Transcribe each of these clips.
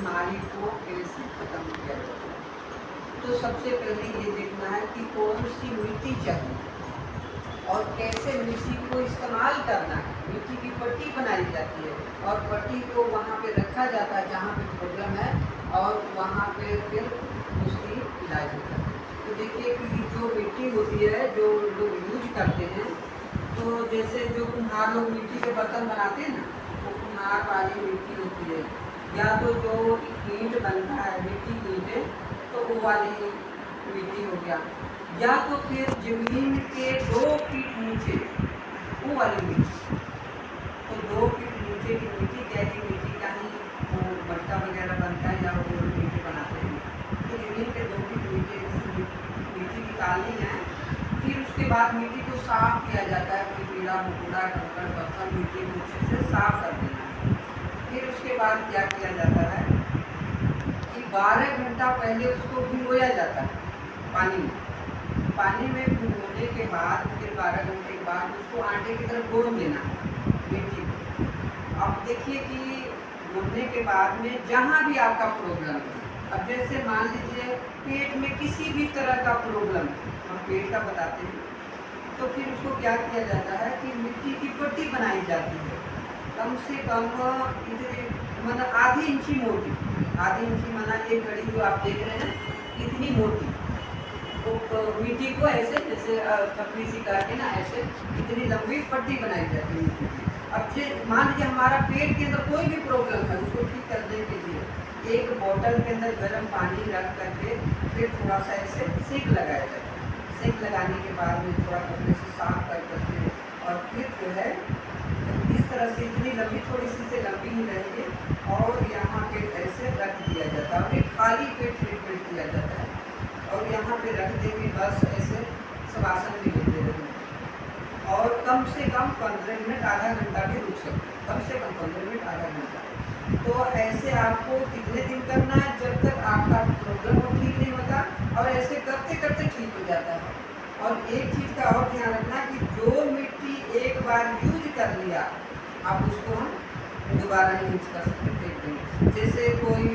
बीमारी को कैसे खत्म किया जाए। तो सबसे पहले ये देखना है कि कौन सी मिट्टी चाहिए और कैसे मिट्टी को इस्तेमाल करना है। मिट्टी की पट्टी बनाई जाती है और पट्टी को वहाँ पे रखा जाता है जहाँ पे प्रॉब्लम है और वहाँ पे फिर उसकी इलाज होता है। तो देखिए कि जो मिट्टी होती है जो लोग यूज करते हैं, तो जैसे जो कुम्हार लोग मिट्टी के बर्तन बनाते हैं ना, वो कुम्हार वाली मिट्टी होती है, या तो जो ईंट बनता है मिट्टी की ईंटें, तो वो वाली मिट्टी हो गया, या तो फिर जमीन के 2 फीट नीचे वो वाली मिट्टी। तो 2 फीट नीचे की मिट्टी कैसी मिट्टी का ही वो मटका वगैरह बनता है या वो मिट्टी बनाते हैं। तो जमीन के 2 फीट नीचे मिट्टी निकालनी है। फिर उसके बाद मिट्टी को साफ किया जाता है, फिर कीड़ा मकोड़ा कंकड़ पत्थर मिट्टी को अच्छे से साफ कर देना है। फिर उसके बाद क्या किया जाता है कि 12 घंटा पहले उसको भिगोया जाता है पानी में। पानी में भिगोने के बाद फिर 12 घंटे के बाद उसको आटे की तरफ गूंद देना है मिट्टी को। अब देखिए कि गूंदने के बाद में जहाँ भी आपका प्रॉब्लम है, अब जैसे मान लीजिए पेट में किसी भी तरह का प्रॉब्लम है, हम पेट का बताते हैं, तो फिर उसको क्या किया जाता है कि मिट्टी की पट्टी बनाई जाती है, कम से कम इतनी मतलब आधी इंची मोटी, आधी इंची माना एक घड़ी जो आप देख रहे हैं इतनी मोटी, तो मिट्टी को ऐसे जैसे पतली सी करके ना ऐसे इतनी लंबी पट्टी बनाई जाती है मिट्टी की। अब ये मान लीजिए हमारा पेट के अंदर कोई भी प्रॉब्लम है, उसको ठीक करने के लिए एक बोतल के अंदर गर्म पानी रख करके फिर थोड़ा सा ऐसे सेक लगाया जाता है। सेक लगाने के बाद में थोड़ा कपड़े से साफ कर करके और फिर जो है इस तरह से इतनी लंबी, थोड़ी सी से लंबी ही रहेगी, और यहाँ पे ऐसे रख दिया जाता है। फिर खाली पेट ट्रीटमेंट किया जाता है और यहाँ पे रख देंगे, बस ऐसे शवासन में लेते रहेंगे और कम से कम 15 मिनट आधा घंटा भी रुक सकते हैं, कम से कम 15 मिनट आधा घंटा। तो ऐसे आपको कितने दिन करना है, जब तक आपका प्रॉब्लम ठीक नहीं होता, और ऐसे करते करते ठीक हो जाता है। और एक चीज़ का और ध्यान रखना कि जो मिट्टी एक बार यूज कर लिया आप उसको हम दोबारा नहीं यूज कर सकते पेट में। जैसे कोई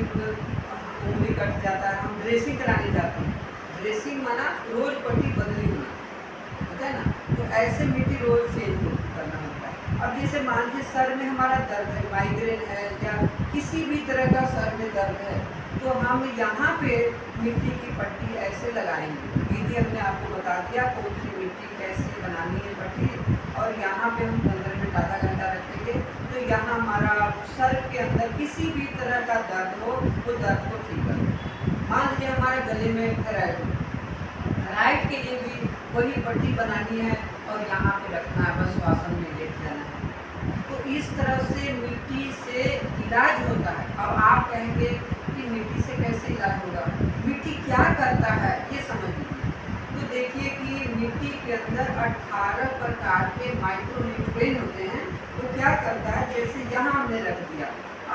उंगली कट जाता है, हम ड्रेसिंग कराने जाते हैं, ड्रेसिंग माना रोज पट्टी बदली होना होता है ना, तो ऐसे मिट्टी रोज चेंज करना होता है। अब जैसे मान लीजिए सर में हमारा दर्द है, माइग्रेन है या किसी भी तरह का सर में दर्द है, तो हम यहाँ पे मिट्टी की पट्टी ऐसे लगाएंगे। विधि हमने आपको बता दिया कौन सी मिट्टी कैसे बनानी है पट्टी, और यहाँ पे हम 15 मिनट आधा घंटा रखेंगे। तो यहाँ हमारा सर के अंदर किसी भी तरह का दर्द हो, वो दर्द को ठीक कर दें। मान लीजिए हमारे गले में थायराइड हो, थायराइड के लिए भी वही पट्टी बनानी है और यहाँ पे रखना है, बस आसन में लेट जाना है। तो इस तरह से मिट्टी से इलाज होता है। अब आप कहेंगे कि मिट्टी से कैसे इलाज होगा, मिट्टी क्या करता है ये समझ लीजिए। तो देखिए कि मिट्टी के अंदर 18 प्रकार के माइक्रो न्यूट्रिएंट होते हैं। तो क्या करता है, जैसे यहाँ हमने रख दिया,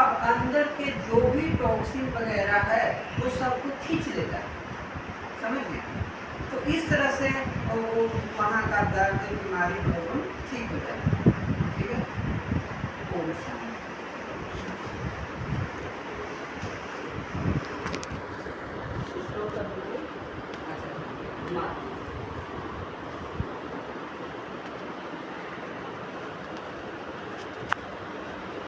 अब अंदर के जो भी टॉक्सिन वगैरह है वो सबको खींच लेता है, समझ गए। तो इस तरह से वो वहाँ का दर्द बीमारी प्रॉब्लम ठीक हो जाएगा। ठीक है। ओम शांति।